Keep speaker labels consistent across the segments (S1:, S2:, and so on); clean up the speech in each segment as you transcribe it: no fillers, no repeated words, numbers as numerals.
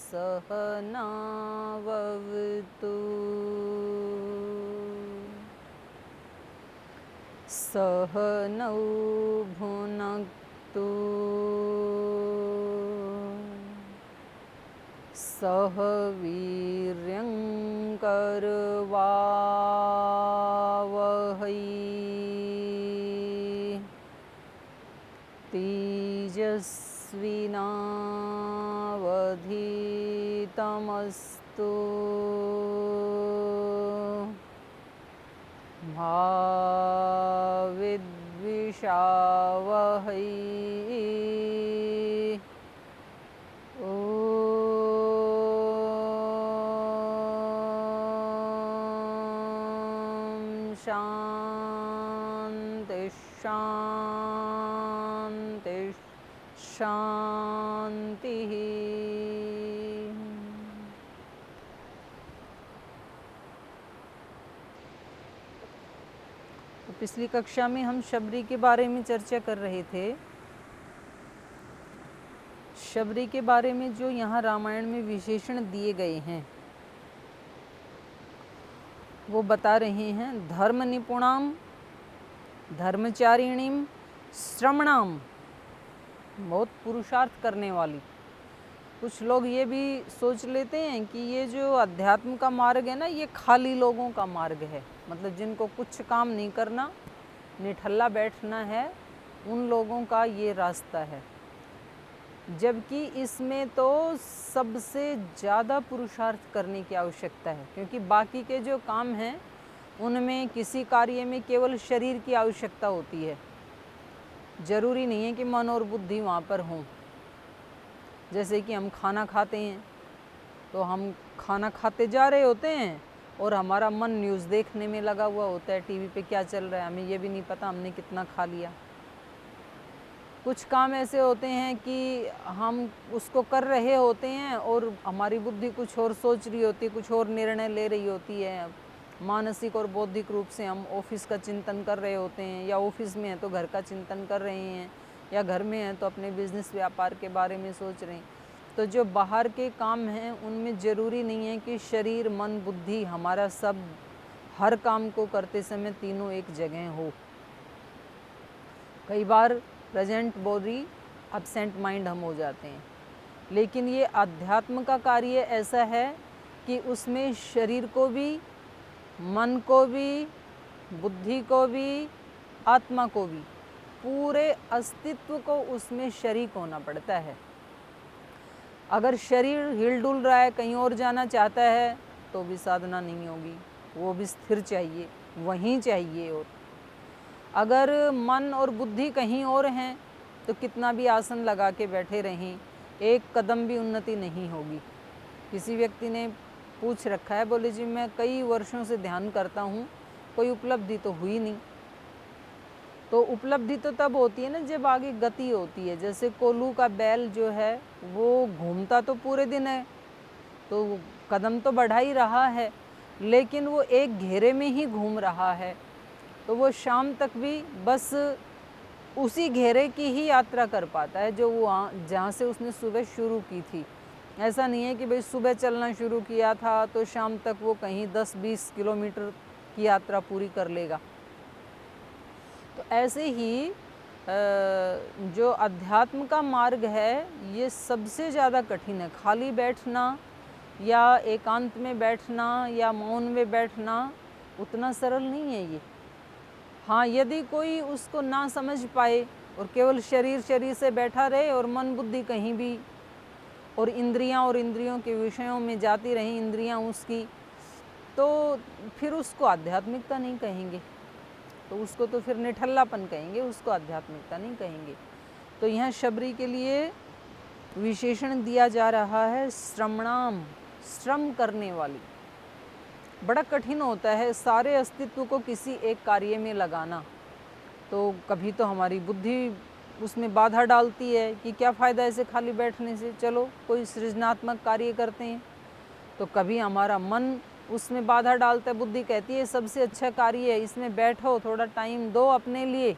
S1: सहनाववतु सहनौ भुनक्तु सह वीर्यं करवावहै तेजस्विनावधीतमस्तु मा विद्विषावहै शांति शांति शांति। तो पिछली कक्षा में हम शबरी के बारे में चर्चा कर रहे थे। शबरी के बारे में जो यहाँ रामायण में विशेषण दिए गए हैं वो बता रहे हैं। धर्म निपुणाम धर्मचारिणीम श्रमणाम, बहुत पुरुषार्थ करने वाली। कुछ लोग ये भी सोच लेते हैं कि ये जो अध्यात्म का मार्ग है ना, ये खाली लोगों का मार्ग है, मतलब जिनको कुछ काम नहीं करना, निठल्ला बैठना है, उन लोगों का ये रास्ता है। जबकि इसमें तो सबसे ज़्यादा पुरुषार्थ करने की आवश्यकता है, क्योंकि बाकी के जो काम हैं उनमें किसी कार्य में केवल शरीर की आवश्यकता होती है। ज़रूरी नहीं है कि मन और बुद्धि वहाँ पर हों। जैसे कि हम खाना खाते हैं तो हम खाना खाते जा रहे होते हैं और हमारा मन न्यूज़ देखने में लगा हुआ होता है, टीवी पे क्या चल रहा है, हमें ये भी नहीं पता हमने कितना खा लिया। कुछ काम ऐसे होते हैं कि हम उसको कर रहे होते हैं और हमारी बुद्धि कुछ और सोच रही होती है, कुछ और निर्णय ले रही होती है। मानसिक और बौद्धिक रूप से हम ऑफिस का चिंतन कर रहे होते हैं, या ऑफिस में हैं तो घर का चिंतन कर रहे हैं, या घर में हैं तो अपने बिजनेस व्यापार के बारे में सोच रहे हैं। तो जो बाहर के काम हैं उनमें ज़रूरी नहीं है कि शरीर मन बुद्धि हमारा सब हर काम को करते समय तीनों एक जगह हो। कई बार प्रेजेंट बॉडी एब्सेंट माइंड हम हो जाते हैं, लेकिन ये अध्यात्म का कार्य ऐसा है कि उसमें शरीर को भी, मन को भी, बुद्धि को भी, आत्मा को भी, पूरे अस्तित्व को उसमें शरीक होना पड़ता है। अगर शरीर हिलडुल रहा है, कहीं और जाना चाहता है, तो भी साधना नहीं होगी, वो भी स्थिर चाहिए, वहीं चाहिए। और अगर मन और बुद्धि कहीं और हैं तो कितना भी आसन लगा के बैठे रहें, एक कदम भी उन्नति नहीं होगी। किसी व्यक्ति ने पूछ रखा है, बोले जी मैं कई वर्षों से ध्यान करता हूँ, कोई उपलब्धि तो हुई नहीं। तो उपलब्धि तो तब होती है ना जब आगे गति होती है। जैसे कोल्हू का बैल जो है वो घूमता तो पूरे दिन है, तो कदम तो बढ़ा ही रहा है, लेकिन वो एक घेरे में ही घूम रहा है, तो वो शाम तक भी बस उसी घेरे की ही यात्रा कर पाता है जो वो जहाँ से उसने सुबह शुरू की थी। ऐसा नहीं है कि भाई सुबह चलना शुरू किया था तो शाम तक वो कहीं 10-20 किलोमीटर की यात्रा पूरी कर लेगा। तो ऐसे ही जो अध्यात्म का मार्ग है ये सबसे ज़्यादा कठिन है। खाली बैठना या एकांत में बैठना या मौन में बैठना उतना सरल नहीं है ये। हाँ, यदि कोई उसको ना समझ पाए और केवल शरीर से बैठा रहे और मन बुद्धि कहीं भी, और इंद्रियों के विषयों में जाती रहीं इंद्रियां उसकी, तो फिर उसको आध्यात्मिकता नहीं कहेंगे, तो उसको तो फिर निठल्लापन कहेंगे, उसको आध्यात्मिकता नहीं कहेंगे। तो यहाँ शबरी के लिए विशेषण दिया जा रहा है श्रमणाम, श्रम करने वाली। बड़ा कठिन होता है सारे अस्तित्व को किसी एक कार्य में लगाना। तो कभी तो हमारी बुद्धि उसमें बाधा डालती है कि क्या फ़ायदा ऐसे खाली बैठने से, चलो कोई सृजनात्मक कार्य करते हैं। तो कभी हमारा मन उसमें बाधा डालता है, बुद्धि कहती है सबसे अच्छा कार्य है, इसमें बैठो, थोड़ा टाइम दो अपने लिए,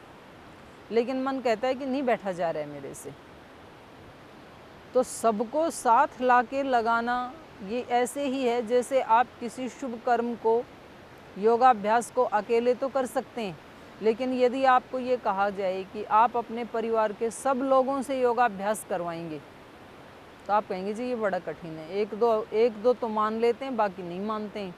S1: लेकिन मन कहता है कि नहीं बैठा जा रहा है मेरे से। तो सबको साथ लाके लगाना ये ऐसे ही है जैसे आप किसी शुभ कर्म को, योगाभ्यास को अकेले तो कर सकते हैं, लेकिन यदि आपको ये कहा जाए कि आप अपने परिवार के सब लोगों से योगाभ्यास करवाएंगे तो आप कहेंगे जी ये बड़ा कठिन है, एक दो तो मान लेते हैं, बाकी नहीं मानते हैं।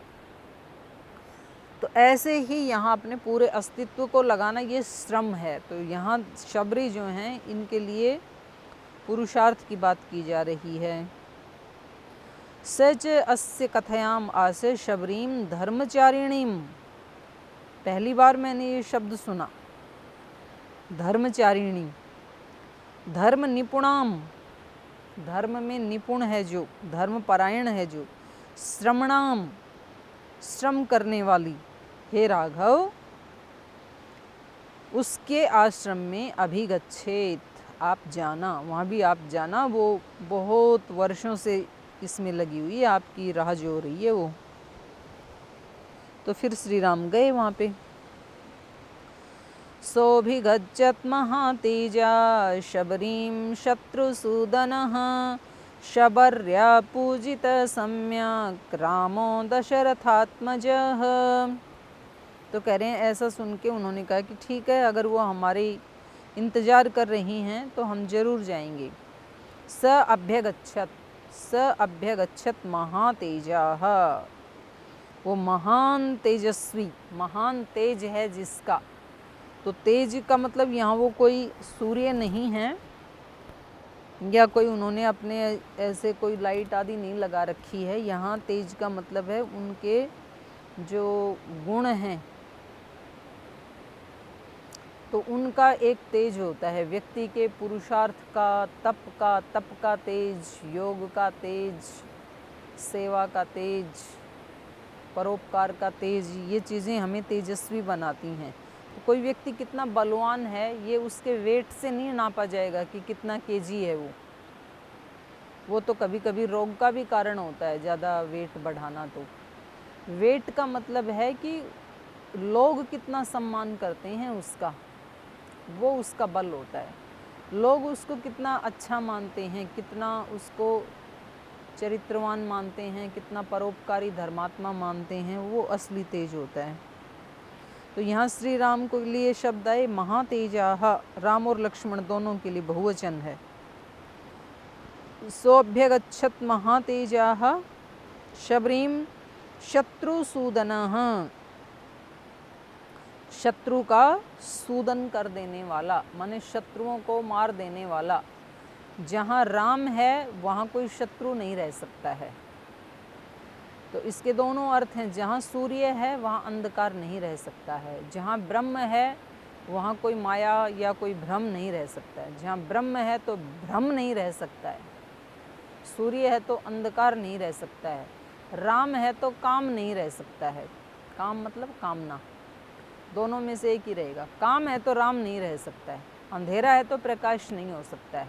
S1: तो ऐसे ही यहाँ अपने पूरे अस्तित्व को लगाना ये श्रम है। तो यहाँ शबरी जो हैं इनके लिए पुरुषार्थ की बात की जा रही है। सच अस्य कथयाम आसे शबरीम धर्मचारिणीम। पहली बार मैंने ये शब्द सुना, धर्मचारिणी। धर्म निपुणाम, धर्म में निपुण है जो, धर्म परायण है जो। श्रमणाम, श्रम करने वाली। हे राघव, उसके आश्रम में अभिगच्छेत, आप जाना, वहाँ भी आप जाना। वो बहुत वर्षों से इसमें लगी हुई है, आपकी राह जो हो रही है वो। तो फिर श्री राम गए वहाँ पे। सोऽभिगच्छत् महातेजा शबरीं शत्रुसूदनः शबर्या पूजितः सम्यक् रामो दशरथात्मजः। तो कह रहे हैं ऐसा सुन के उन्होंने कहा कि ठीक है, अगर वो हमारे इंतज़ार कर रही हैं तो हम जरूर जाएंगे। स अभ्यगच्छत् महातेजाः, वो महान तेजस्वी, महान तेज है जिसका। तो तेज का मतलब यहाँ वो कोई सूर्य नहीं है, या कोई उन्होंने अपने ऐसे कोई लाइट आदि नहीं लगा रखी है। यहाँ तेज का मतलब है उनके जो गुण हैं, तो उनका एक तेज होता है व्यक्ति के, पुरुषार्थ का, तप का तेज, योग का तेज, सेवा का तेज, परोपकार का तेज। ये चीज़ें हमें तेजस्वी बनाती हैं। तो कोई व्यक्ति कितना बलवान है ये उसके वेट से नहीं नापा जाएगा कि कितना केजी है वो तो कभी कभी रोग का भी कारण होता है, ज़्यादा वेट बढ़ाना। तो वेट का मतलब है कि लोग कितना सम्मान करते हैं उसका, वो उसका बल होता है। लोग उसको कितना अच्छा मानते हैं, कितना उसको चरित्रवान मानते हैं, कितना परोपकारी धर्मात्मा मानते हैं, वो असली तेज होता है। तो यहाँ श्री राम के लिए शब्द आए महातेजाः, राम और लक्ष्मण दोनों के लिए बहुवचन है। सोऽभ्यगच्छत् महातेजाः शबरीं शत्रुसूदनः, शत्रु का सूदन कर देने वाला, माने शत्रुओं को मार देने वाला। जहाँ राम है वहाँ कोई शत्रु नहीं रह सकता है। तो इसके दोनों अर्थ हैं, जहाँ सूर्य है वहाँ अंधकार नहीं रह सकता है, जहाँ ब्रह्म है वहाँ कोई माया या कोई भ्रम नहीं रह सकता है, जहाँ ब्रह्म है तो भ्रम नहीं रह सकता है, सूर्य है तो अंधकार नहीं रह सकता है, राम है तो काम नहीं रह सकता है। काम मतलब कामना, दोनों में से एक ही रहेगा। काम है तो राम नहीं रह सकता है, अंधेरा है तो प्रकाश नहीं हो सकता है,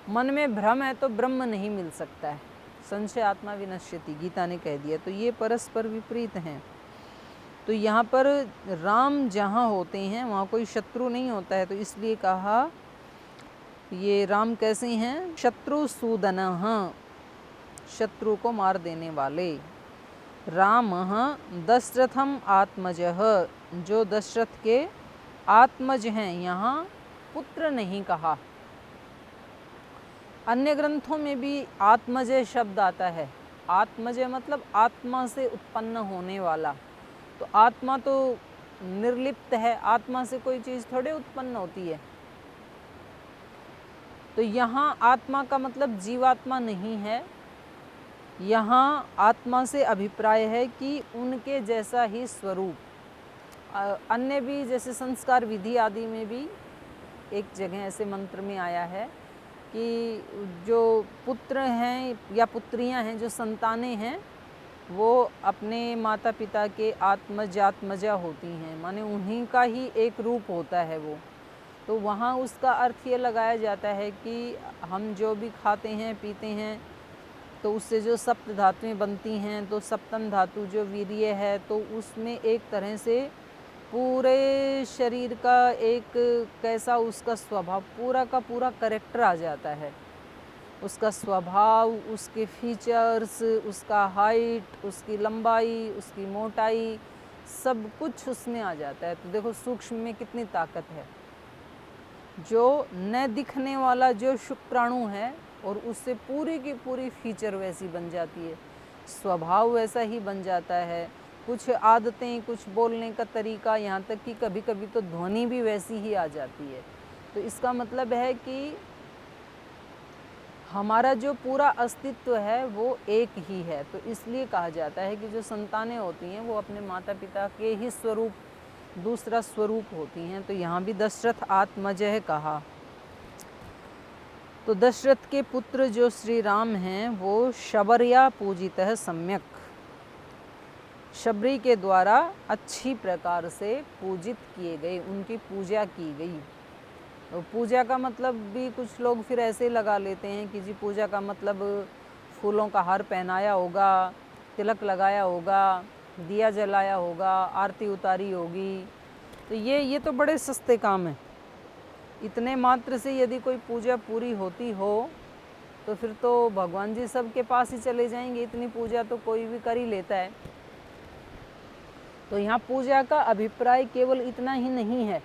S1: मन में भ्रम है तो ब्रह्म नहीं मिल सकता है। संशय आत्मा विनश्यति, गीता ने कह दिया। तो ये परस्पर विपरीत हैं। तो यहाँ पर राम जहाँ होते हैं वहाँ कोई शत्रु नहीं होता है, तो इसलिए कहा ये राम कैसे हैं, शत्रु सूदनः, शत्रु को मार देने वाले। रामः दशरथम आत्मजः, जो दशरथ के आत्मज हैं, यहाँ पुत्र नहीं कहा। अन्य ग्रंथों में भी आत्मजय शब्द आता है। आत्मजय मतलब आत्मा से उत्पन्न होने वाला। तो आत्मा तो निर्लिप्त है, आत्मा से कोई चीज़ थोड़े उत्पन्न होती है। तो यहाँ आत्मा का मतलब जीवात्मा नहीं है, यहाँ आत्मा से अभिप्राय है कि उनके जैसा ही स्वरूप। अन्य भी जैसे संस्कार विधि आदि में भी एक जगह ऐसे मंत्र में आया है कि जो पुत्र हैं या पुत्रियां हैं, जो संतानें हैं, वो अपने माता पिता के आत्मजा होती हैं, माने उन्हीं का ही एक रूप होता है वो। तो वहाँ उसका अर्थ ये लगाया जाता है कि हम जो भी खाते हैं पीते हैं तो उससे जो सप्त धातुएँ बनती हैं, तो सप्तम धातु जो वीर्य है, तो उसमें एक तरह से पूरे शरीर का एक कैसा उसका स्वभाव, पूरा का पूरा कैरेक्टर आ जाता है। उसका स्वभाव, उसके फीचर्स, उसका हाइट, उसकी लंबाई, उसकी मोटाई, सब कुछ उसमें आ जाता है। तो देखो सूक्ष्म में कितनी ताकत है। जो न दिखने वाला जो शुक्राणु है और उससे पूरी की पूरी फीचर वैसी बन जाती है, स्वभाव वैसा ही बन जाता है, कुछ आदतें, कुछ बोलने का तरीका, यहाँ तक कि कभी कभी तो ध्वनि भी वैसी ही आ जाती है। तो इसका मतलब है कि हमारा जो पूरा अस्तित्व है वो एक ही है। तो इसलिए कहा जाता है कि जो संतानें होती हैं वो अपने माता पिता के ही स्वरूप, दूसरा स्वरूप होती हैं। तो यहाँ भी दशरथ आत्मजः कहा। तो दशरथ के पुत्र जो श्री राम हैं वो शबर्या पूजितः सम्यक, शबरी के द्वारा अच्छी प्रकार से पूजित किए गए, उनकी पूजा की गई। तो पूजा का मतलब भी कुछ लोग फिर ऐसे लगा लेते हैं कि जी पूजा का मतलब फूलों का हार पहनाया होगा, तिलक लगाया होगा, दिया जलाया होगा, आरती उतारी होगी। तो ये तो बड़े सस्ते काम हैं। इतने मात्र से यदि कोई पूजा पूरी होती हो तो फिर तो भगवान जी सबके पास ही चले जाएंगे। इतनी पूजा तो कोई भी कर ही लेता है। तो यहाँ पूजा का अभिप्राय केवल इतना ही नहीं है।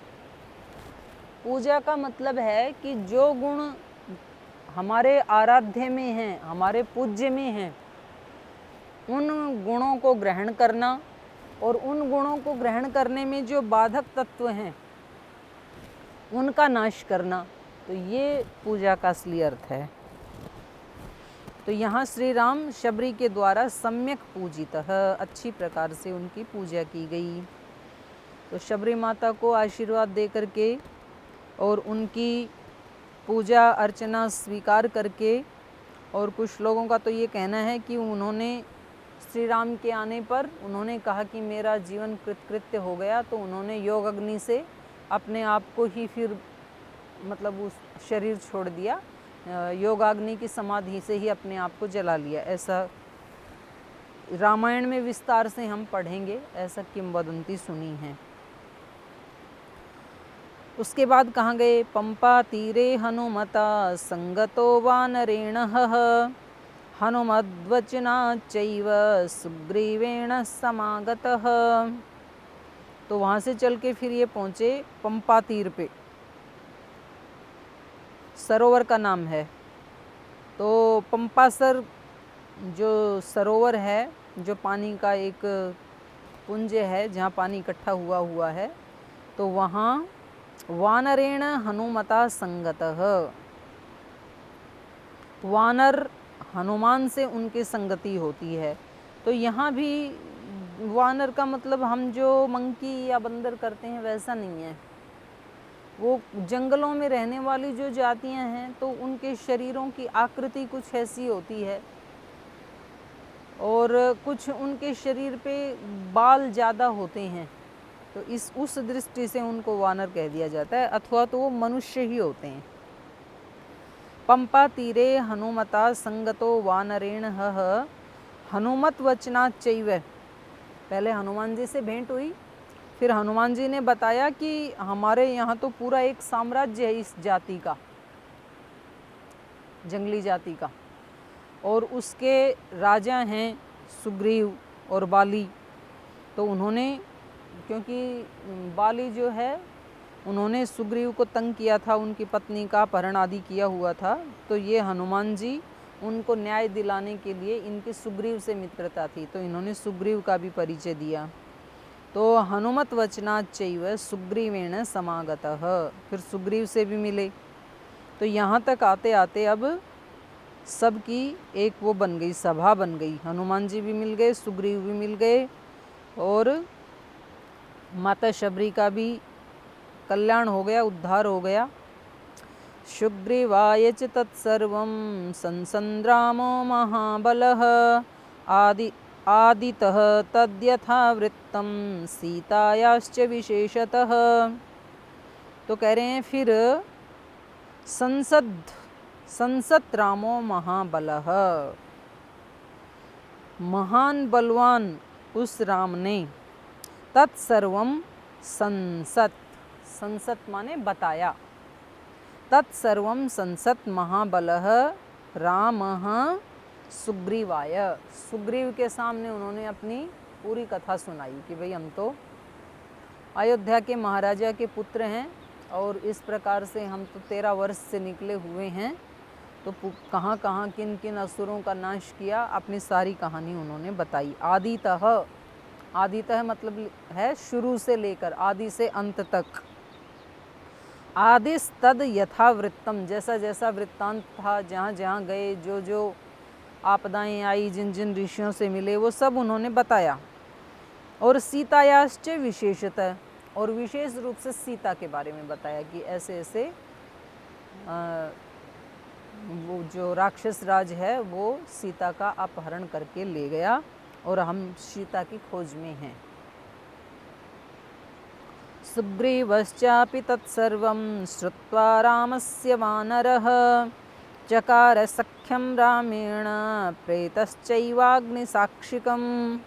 S1: पूजा का मतलब है कि जो गुण हमारे आराध्य में हैं, हमारे पूज्य में हैं, उन गुणों को ग्रहण करना और उन गुणों को ग्रहण करने में जो बाधक तत्व हैं उनका नाश करना। तो ये पूजा का असली अर्थ है। तो यहाँ श्री राम शबरी के द्वारा सम्यक पूजितः, अच्छी प्रकार से उनकी पूजा की गई। तो शबरी माता को आशीर्वाद दे करके और उनकी पूजा अर्चना स्वीकार करके, और कुछ लोगों का तो ये कहना है कि उन्होंने श्री राम के आने पर उन्होंने कहा कि मेरा जीवन कृतकृत्य हो गया, तो उन्होंने योग अग्नि से अपने आप को ही फिर मतलब उस शरीर छोड़ दिया, योगाग्नि की समाधि से ही अपने आप को जला लिया। ऐसा रामायण में विस्तार से हम पढ़ेंगे, ऐसा किंवदंती सुनी है। उसके बाद कहाँ गए? पंपा तीरे हनुमता संगतो वानरेणः हनुमद्वचनाच्चैव सुग्रीवेण समागतः। तो वहाँ से चल के फिर ये पहुँचे पंपा तीर पे, सरोवर का नाम है। तो पंपासर जो सरोवर है, जो पानी का एक पुंज है जहाँ पानी इकट्ठा हुआ है, तो वहाँ वानरेण हनुमता संगतः, वानर हनुमान से उनकी संगति होती है। तो यहाँ भी वानर का मतलब हम जो मंकी या बंदर करते हैं वैसा नहीं है। वो जंगलों में रहने वाली जो जातियां हैं तो उनके शरीरों की आकृति कुछ ऐसी होती है और कुछ उनके शरीर पे बाल ज़्यादा होते हैं। तो उस दृष्टि से उनको वानर कह दिया जाता है, अथवा तो वो मनुष्य ही होते हैं। पंपा तीरे हनुमता संगतो वानरेण हनुमत वचनाच्चैव, पहले हनुमान जी से भेंट हुई, फिर हनुमान जी ने बताया कि हमारे यहाँ तो पूरा एक साम्राज्य है इस जाति का, जंगली जाति का, और उसके राजा हैं सुग्रीव और बाली। तो उन्होंने, क्योंकि बाली जो है उन्होंने सुग्रीव को तंग किया था, उनकी पत्नी का अपहरण आदि किया हुआ था, तो ये हनुमान जी उनको न्याय दिलाने के लिए, इनकी सुग्रीव से मित्रता थी तो इन्होंने सुग्रीव का भी परिचय दिया। तो हनुमत वचनाच्चैव सुग्रीवेण समागतः, फिर सुग्रीव से भी मिले। तो यहाँ तक आते आते अब सबकी एक वो बन गई, सभा बन गई। हनुमान जी भी मिल गए, सुग्रीव भी मिल गए, और माता शबरी का भी कल्याण हो गया, उद्धार हो गया। सुग्रीवाय च तत्सर्वं संसन्द्रामो महाबलः आदितः तद्यथावृत्तं सीतायाश्च विशेषतः। तो कह रहे हैं फिर संसत रामो महाबलः, महान बलवान उस राम ने, तत्सर्वम संसत, संसत माने बताया, तत्सर्वम संसत महाबलः रामः सुग्रीवाय, सुग्रीव के सामने उन्होंने अपनी पूरी कथा सुनाई कि भाई हम तो अयोध्या के महाराजा के पुत्र हैं और इस प्रकार से हम तो 13 वर्ष से निकले हुए हैं, तो कहाँ कहाँ किन किन असुरों का नाश किया, अपनी सारी कहानी उन्होंने बताई। आदितः, आदितः मतलब है शुरू से लेकर, आदि से अंत तक। आदिस्तद यथावृत्तम, जैसा जैसा वृत्तांत था, जहाँ जहाँ गए, जो जो आपदाएं आई, जिन जिन ऋषियों से मिले, वो सब उन्होंने बताया। और सीतायाश्च विशेषतः, और विशेष रूप से सीता के बारे में बताया कि ऐसे ऐसे वो जो राक्षस राज है वो सीता का अपहरण करके ले गया और हम सीता की खोज में हैं। सुग्रीवश्चापि तत्सर्वं श्रुत्वा रामस्य वानरः चकार सख्यं रामेण प्रेतश्चैवाग्निसाक्षिकम्।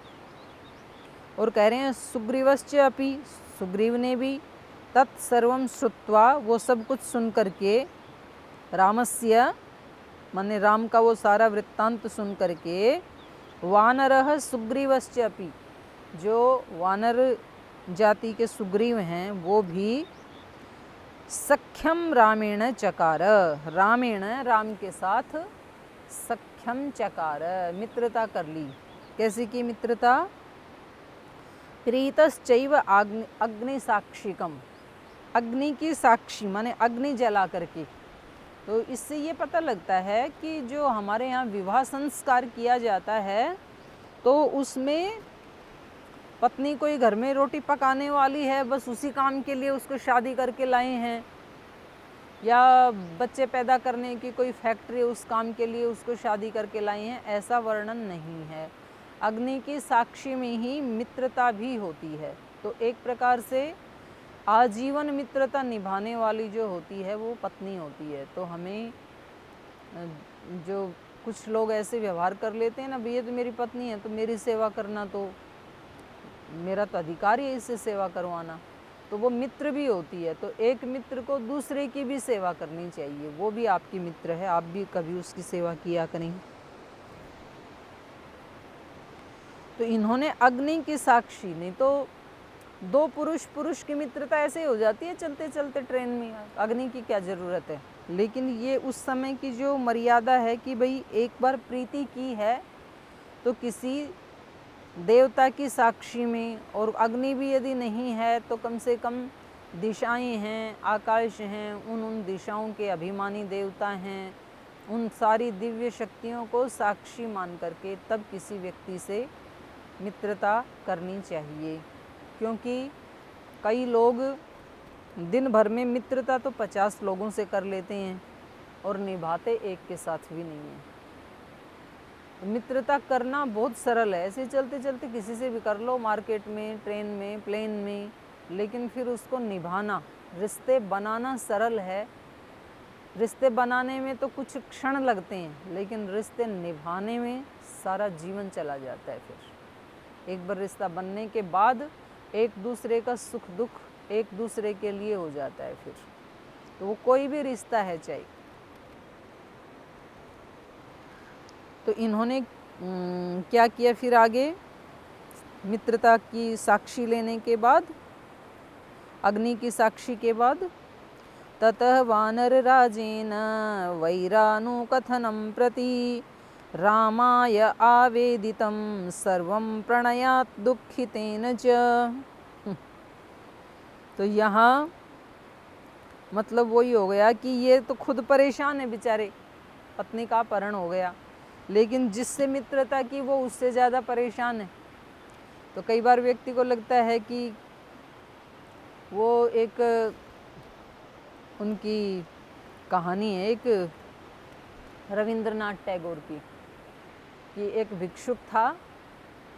S1: और कह रहे हैं सुग्रीवश्चापि, सुग्रीव ने भी, तत्सर्वं श्रुत्वा, वो सब कुछ सुन करके, रामस्य माने राम का वो सारा वृत्तांत सुन करके, वानरः सुग्रीवश्चापि, जो वानर जाति के सुग्रीव हैं वो भी, सख्यम रामेण चकार, रामेण राम के साथ, सख्यम चकार मित्रता कर ली। कैसी की मित्रता? प्रीतश्चैव अग्नि साक्षिकम, अग्नि की साक्षी माने अग्नि जला करके। तो इससे ये पता लगता है कि जो हमारे यहाँ विवाह संस्कार किया जाता है तो उसमें पत्नी कोई घर में रोटी पकाने वाली है, बस उसी काम के लिए उसको शादी करके लाए हैं, या बच्चे पैदा करने की कोई फैक्ट्री, उस काम के लिए उसको शादी करके लाए हैं, ऐसा वर्णन नहीं है। अग्नि की साक्षी में ही मित्रता भी होती है। तो एक प्रकार से आजीवन मित्रता निभाने वाली जो होती है वो पत्नी होती है। तो हमें जो कुछ लोग ऐसे व्यवहार कर लेते हैं ना, भैया तो मेरी पत्नी है तो मेरी सेवा करना, तो मेरा तो अधिकार है इससे सेवा करवाना, तो वो मित्र भी होती है। तो एक मित्र को दूसरे की भी सेवा करनी चाहिए, वो भी आपकी मित्र है, आप भी कभी उसकी सेवा किया करें। तो इन्होंने अग्नि की साक्षी, नहीं तो दो पुरुष की मित्रता ऐसे हो जाती है चलते चलते ट्रेन में, अग्नि की क्या ज़रूरत है। लेकिन ये उस समय की जो मर्यादा है कि भाई एक बार प्रीति की है तो किसी देवता की साक्षी में, और अग्नि भी यदि नहीं है तो कम से कम दिशाएं हैं, आकाश हैं, उन दिशाओं के अभिमानी देवता हैं, उन सारी दिव्य शक्तियों को साक्षी मान करके तब किसी व्यक्ति से मित्रता करनी चाहिए। क्योंकि कई लोग दिन भर में मित्रता तो 50 लोगों से कर लेते हैं और निभाते एक के साथ भी नहीं है। मित्रता करना बहुत सरल है, ऐसे चलते चलते किसी से भी कर लो, मार्केट में, ट्रेन में, प्लेन में, लेकिन फिर उसको निभाना, रिश्ते बनाना सरल है। रिश्ते बनाने में तो कुछ क्षण लगते हैं, लेकिन रिश्ते निभाने में सारा जीवन चला जाता है। फिर एक बार रिश्ता बनने के बाद एक दूसरे का सुख दुख एक दूसरे के लिए हो जाता है। फिर तो वो कोई भी रिश्ता है चाहे। तो इन्होंने क्या किया फिर आगे, मित्रता की साक्षी लेने के बाद, अग्नि की साक्षी के बाद, ततः वानर राजेन वैरानुकथनं प्रति रामाय आवेदितं सर्वं प्रणयात् दुःखितेन च। तो यहाँ मतलब वही हो गया कि ये तो खुद परेशान है बेचारे, पत्नी का अपहरण हो गया, लेकिन जिससे मित्रता की वो उससे ज़्यादा परेशान है। तो कई बार व्यक्ति को लगता है कि वो एक उनकी कहानी है एक रविंद्रनाथ टैगोर की, कि एक भिक्षुक था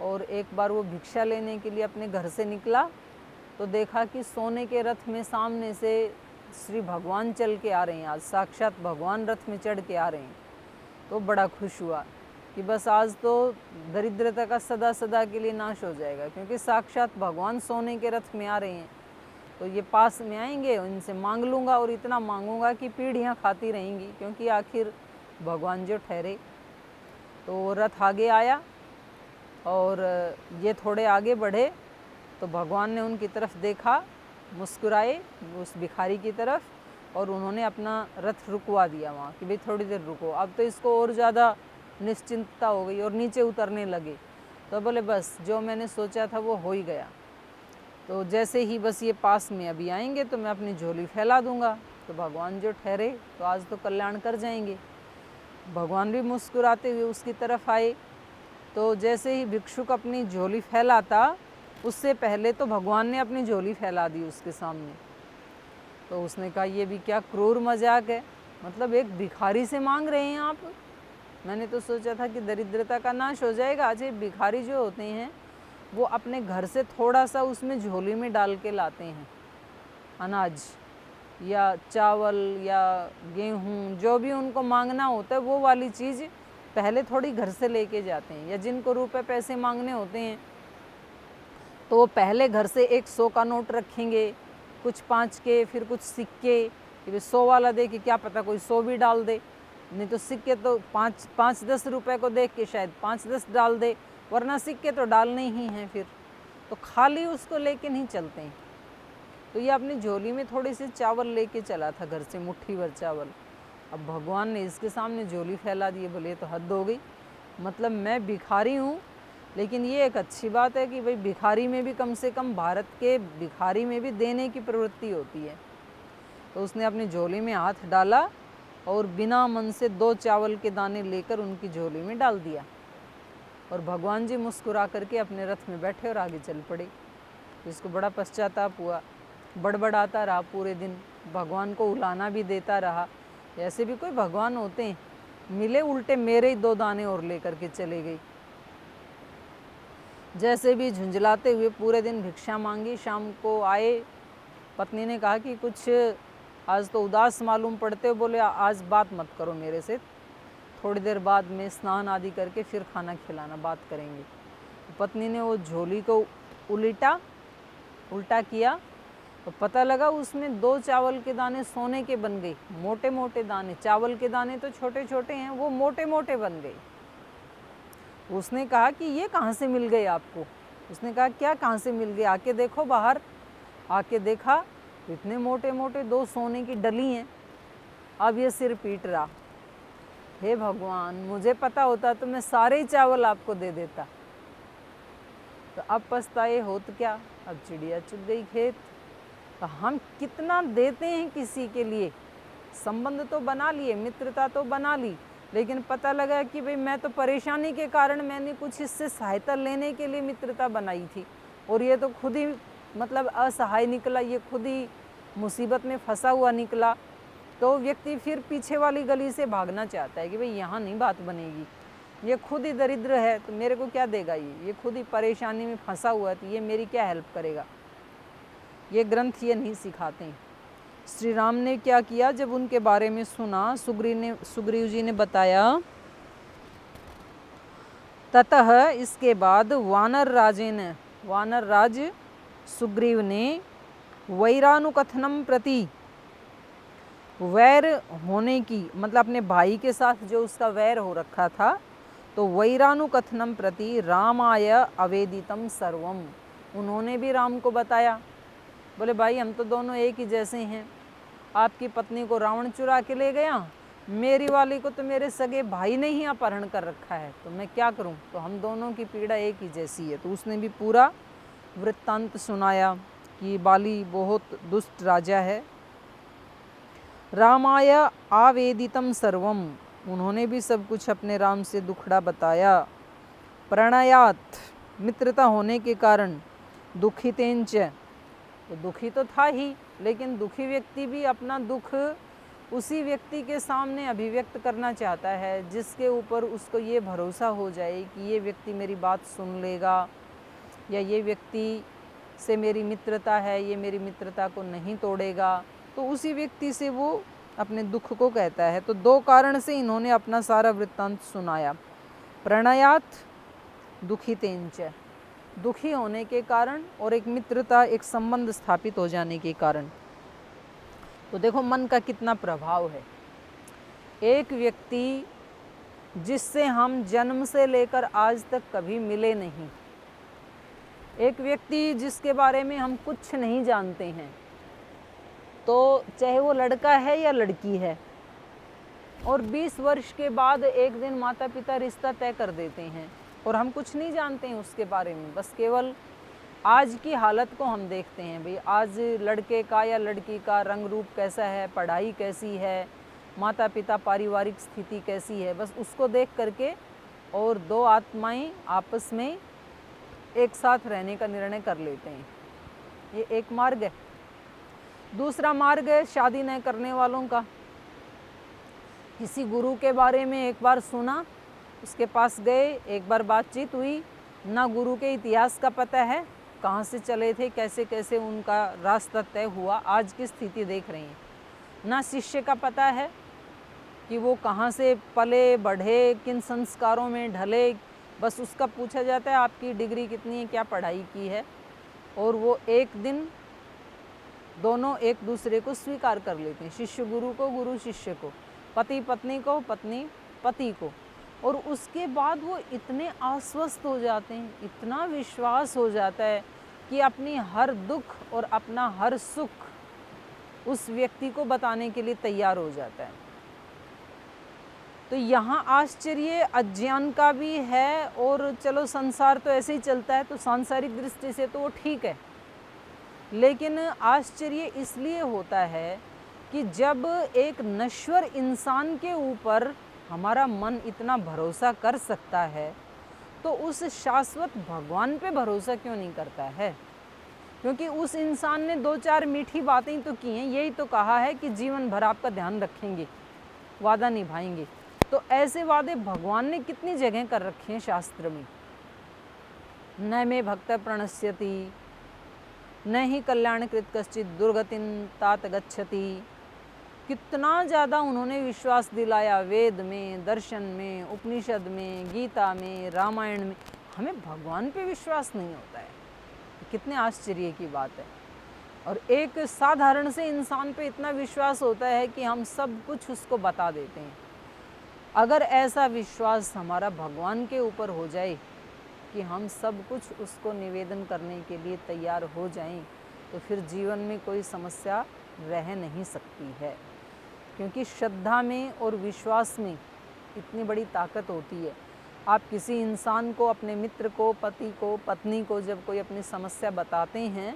S1: और एक बार वो भिक्षा लेने के लिए अपने घर से निकला तो देखा कि सोने के रथ में सामने से श्री भगवान चल के आ रहे हैं, आज साक्षात भगवान रथ में चढ़ के आ रहे हैं। तो बड़ा खुश हुआ कि बस आज तो दरिद्रता का सदा सदा के लिए नाश हो जाएगा, क्योंकि साक्षात भगवान सोने के रथ में आ रहे हैं। तो ये पास में आएंगे, इनसे मांग लूँगा और इतना मांगूंगा कि पीढ़ियाँ खाती रहेंगी, क्योंकि आखिर भगवान जो ठहरे। तो वो रथ आगे आया और ये थोड़े आगे बढ़े तो भगवान ने उनकी तरफ देखा, मुस्कुराए उस भिखारी की तरफ, और उन्होंने अपना रथ रुकवा दिया वहाँ कि भाई थोड़ी देर रुको। अब तो इसको और ज़्यादा निश्चिंतता हो गई और नीचे उतरने लगे। तो बोले बस जो मैंने सोचा था वो हो ही गया। तो जैसे ही बस ये पास में अभी आएंगे तो मैं अपनी झोली फैला दूंगा। तो भगवान जो ठहरे तो आज तो कल्याण कर जाएंगे। भगवान भी मुस्कुराते हुए उसकी तरफ आए। तो जैसे ही भिक्षुक अपनी झोली फैलाता, उससे पहले तो भगवान ने अपनी झोली फैला दी उसके सामने। तो उसने कहा ये भी क्या क्रूर मजाक है, मतलब एक भिखारी से मांग रहे हैं आप। मैंने तो सोचा था कि दरिद्रता का नाश हो जाएगा। आज ये भिखारी जो होते हैं वो अपने घर से थोड़ा सा उसमें झोली में डाल के लाते हैं, अनाज या चावल या गेहूँ, जो भी उनको मांगना होता है वो वाली चीज़ पहले थोड़ी घर से लेके जाते हैं। या जिनको रुपए पैसे मांगने होते हैं तो वो पहले घर से एक 100 का नोट रखेंगे, कुछ 5 के, फिर कुछ सिक्के, कि 100 वाला दे कि क्या पता कोई 100 भी डाल दे, नहीं तो सिक्के तो 5-10 रुपए को देख के शायद 5-10 डाल दे, वरना सिक्के तो डालने ही हैं। फिर तो खाली उसको लेके नहीं चलते हैं। तो ये अपनी झोली में थोड़ी सी चावल लेके चला था घर से, मुट्ठी भर चावल। अब भगवान ने इसके सामने झोली फैला दी। बोले तो हद हो गई, मतलब मैं भिखारी हूँ, लेकिन ये एक अच्छी बात है कि भाई भिखारी में भी कम से कम, भारत के भिखारी में भी देने की प्रवृत्ति होती है। तो उसने अपनी झोली में हाथ डाला और बिना मन से 2 चावल के दाने लेकर उनकी झोली में डाल दिया। और भगवान जी मुस्कुरा करके अपने रथ में बैठे और आगे चल पड़े। इसको बड़ा पश्चाताप हुआ, बड़बड़ाता रहा पूरे दिन, भगवान को उलाना भी देता रहा। ऐसे भी कोई भगवान होते हैं, मिले उल्टे मेरे ही 2 दाने और लेकर के चले गई। जैसे भी झुंझलाते हुए पूरे दिन भिक्षा मांगी। शाम को आए, पत्नी ने कहा कि कुछ आज तो उदास मालूम पड़ते हो। बोले आज बात मत करो मेरे से, थोड़ी देर बाद में स्नान आदि करके फिर खाना खिलाना, बात करेंगे। पत्नी ने वो झोली को उल्टा किया तो पता लगा उसमें 2 चावल के दाने सोने के बन गए, मोटे मोटे दाने। चावल के दाने तो छोटे छोटे हैं, वो मोटे मोटे बन गए। उसने कहा कि ये कहाँ से मिल गए आपको? उसने कहा क्या कहाँ से मिल गए, आके देखो बाहर। आके देखा इतने मोटे मोटे 2 सोने की डली हैं। अब ये सिर पीट रहा, हे भगवान, मुझे पता होता तो मैं सारे ही चावल आपको दे देता। तो अब पछताए होत क्या, अब चिड़िया चुग गई खेत। तो हम कितना देते हैं किसी के लिए, संबंध तो बना लिए, मित्रता तो बना ली, लेकिन पता लगा कि भाई मैं तो परेशानी के कारण मैंने कुछ इससे सहायता लेने के लिए मित्रता बनाई थी, और ये तो खुद ही मतलब असहाय निकला, ये खुद ही मुसीबत में फंसा हुआ निकला। तो व्यक्ति फिर पीछे वाली गली से भागना चाहता है कि भाई यहाँ नहीं बात बनेगी, ये खुद ही दरिद्र है तो मेरे को क्या देगा, ये खुद ही परेशानी में फंसा हुआ है तो ये मेरी क्या हेल्प करेगा। ये ग्रंथ ये नहीं सिखाते हैं। श्री राम ने क्या किया, जब उनके बारे में सुना, सुग्रीव जी ने बताया, ततः इसके बाद वानर राज सुग्रीव ने वैरानुकथनम प्रति, वैर होने की, मतलब अपने भाई के साथ जो उसका वैर हो रखा था, तो वैरानुकथनम प्रति रामाय अवेदितम सर्वम, उन्होंने भी राम को बताया। बोले भाई हम तो दोनों एक ही जैसे हैं, आपकी पत्नी को रावण चुरा के ले गया, मेरी वाली को तो मेरे सगे भाई ने ही अपहरण कर रखा है, तो मैं क्या करूं, तो हम दोनों की पीड़ा एक ही जैसी है। तो उसने भी पूरा वृत्तांत सुनाया कि बाली बहुत दुष्ट राजा है। रामाय आवेदितम सर्वम, उन्होंने भी सब कुछ अपने राम से दुखड़ा बताया। प्रणयात, मित्रता होने के कारण, दुखितेंच, तो दुखी तो था ही, लेकिन दुखी व्यक्ति भी अपना दुख उसी व्यक्ति के सामने अभिव्यक्त करना चाहता है जिसके ऊपर उसको ये भरोसा हो जाए कि ये व्यक्ति मेरी बात सुन लेगा, या ये व्यक्ति से मेरी मित्रता है, ये मेरी मित्रता को नहीं तोड़ेगा, तो उसी व्यक्ति से वो अपने दुख को कहता है। तो 2 कारण से इन्होंने अपना सारा वृत्तांत सुनाया। प्रणयात दुखितेंच, दुखी होने के कारण, और एक मित्रता, एक संबंध स्थापित हो जाने के कारण। तो देखो मन का कितना प्रभाव है। एक व्यक्ति जिससे हम जन्म से लेकर आज तक कभी मिले नहीं, एक व्यक्ति जिसके बारे में हम कुछ नहीं जानते हैं, तो चाहे वो लड़का है या लड़की है, और 20 वर्ष के बाद एक दिन माता पिता रिश्ता तय कर देते हैं और हम कुछ नहीं जानते हैं उसके बारे में, बस केवल आज की हालत को हम देखते हैं। भाई आज लड़के का या लड़की का रंग रूप कैसा है, पढ़ाई कैसी है, माता पिता पारिवारिक स्थिति कैसी है, बस उसको देख करके और दो आत्माएं आपस में एक साथ रहने का निर्णय कर लेते हैं। ये एक मार्ग है। दूसरा मार्ग है शादी न करने वालों का। किसी गुरु के बारे में एक बार सुना, उसके पास गए, एक बार बातचीत हुई, ना गुरु के इतिहास का पता है, कहाँ से चले थे, कैसे कैसे उनका रास्ता तय हुआ, आज की स्थिति देख रहे हैं। ना शिष्य का पता है कि वो कहाँ से पले बढ़े, किन संस्कारों में ढले, बस उसका पूछा जाता है आपकी डिग्री कितनी है, क्या पढ़ाई की है, और वो एक दिन दोनों एक दूसरे को स्वीकार कर लेते हैं, शिष्य गुरु को, गुरु शिष्य को, पति पत्नी को, पत्नी पति को। और उसके बाद वो इतने आश्वस्त हो जाते हैं, इतना विश्वास हो जाता है कि अपनी हर दुख और अपना हर सुख उस व्यक्ति को बताने के लिए तैयार हो जाता है। तो यहाँ आश्चर्य अज्ञान का भी है, और चलो संसार तो ऐसे ही चलता है, तो सांसारिक दृष्टि से तो वो ठीक है, लेकिन आश्चर्य इसलिए होता है कि जब एक नश्वर इंसान के ऊपर हमारा मन इतना भरोसा कर सकता है, तो उस शाश्वत भगवान पे भरोसा क्यों नहीं करता है? क्योंकि उस इंसान ने 2-4 मीठी बातें तो की हैं, यही तो कहा है कि जीवन भर आपका ध्यान रखेंगे, वादा निभाएंगे। तो ऐसे वादे भगवान ने कितनी जगह कर रखे हैं शास्त्र में। न मे भक्त प्रणश्यति, न ही कल्याणकृत कश्चित दुर्गतिन तात गच्छति। कितना ज़्यादा उन्होंने विश्वास दिलाया वेद में, दर्शन में, उपनिषद में, गीता में, रामायण में। हमें भगवान पे विश्वास नहीं होता है, कितने आश्चर्य की बात है। और एक साधारण से इंसान पे इतना विश्वास होता है कि हम सब कुछ उसको बता देते हैं। अगर ऐसा विश्वास हमारा भगवान के ऊपर हो जाए कि हम सब कुछ उसको निवेदन करने के लिए तैयार हो जाएं, तो फिर जीवन में कोई समस्या रह नहीं सकती है। क्योंकि श्रद्धा में और विश्वास में इतनी बड़ी ताकत होती है। आप किसी इंसान को, अपने मित्र को, पति को, पत्नी को जब कोई अपनी समस्या बताते हैं,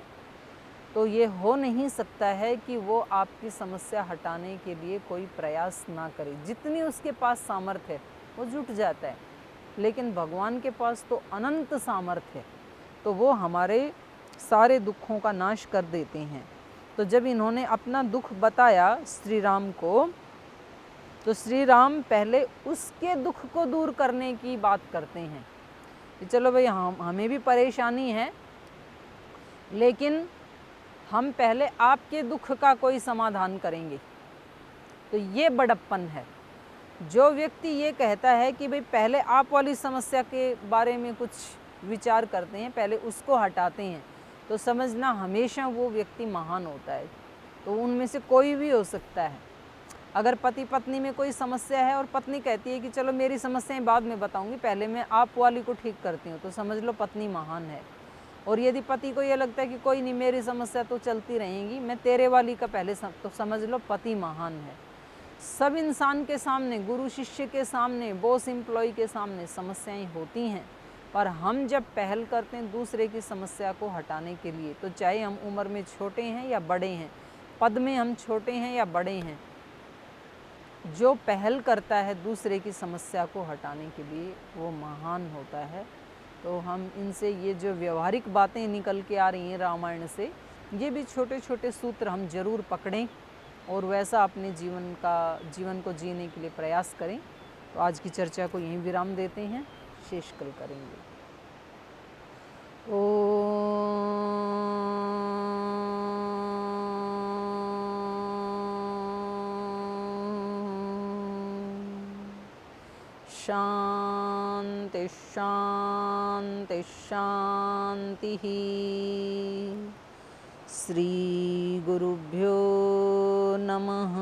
S1: तो ये हो नहीं सकता है कि वो आपकी समस्या हटाने के लिए कोई प्रयास ना करे। जितनी उसके पास सामर्थ्य है वो जुट जाता है, लेकिन भगवान के पास तो अनंत सामर्थ्य है, तो वो हमारे सारे दुखों का नाश कर देते हैं। तो जब इन्होंने अपना दुख बताया श्री राम को, तो श्री राम पहले उसके दुख को दूर करने की बात करते हैं कि चलो भाई हमें भी परेशानी है, लेकिन हम पहले आपके दुख का कोई समाधान करेंगे। तो ये बड़प्पन है। जो व्यक्ति ये कहता है कि भाई पहले आप वाली समस्या के बारे में कुछ विचार करते हैं, पहले उसको हटाते हैं, तो समझना हमेशा वो व्यक्ति महान होता है। तो उनमें से कोई भी हो सकता है। अगर पति पत्नी में कोई समस्या है और पत्नी कहती है कि चलो मेरी समस्याएं बाद में बताऊंगी, पहले मैं आप वाली को ठीक करती हूँ, तो समझ लो पत्नी महान है। और यदि पति को ये लगता है कि कोई नहीं, मेरी समस्या तो चलती रहेंगी, मैं तेरे वाली का पहले तो समझ लो पति महान है। सब इंसान के सामने, गुरु शिष्य के सामने, बॉस एम्प्लॉय के सामने समस्याएं होती हैं, पर हम जब पहल करते हैं दूसरे की समस्या को हटाने के लिए, तो चाहे हम उम्र में छोटे हैं या बड़े हैं, पद में हम छोटे हैं या बड़े हैं, जो पहल करता है दूसरे की समस्या को हटाने के लिए वो महान होता है। तो हम इनसे ये जो व्यवहारिक बातें निकल के आ रही हैं रामायण से, ये भी छोटे छोटे सूत्र हम जरूर पकड़ें और वैसा अपने जीवन को जीने के लिए प्रयास करें। तो आज की चर्चा को यहीं विराम देते हैं, शेष कल करेंगे। शांति शांति शांति। श्री गुरुभ्यो नमः।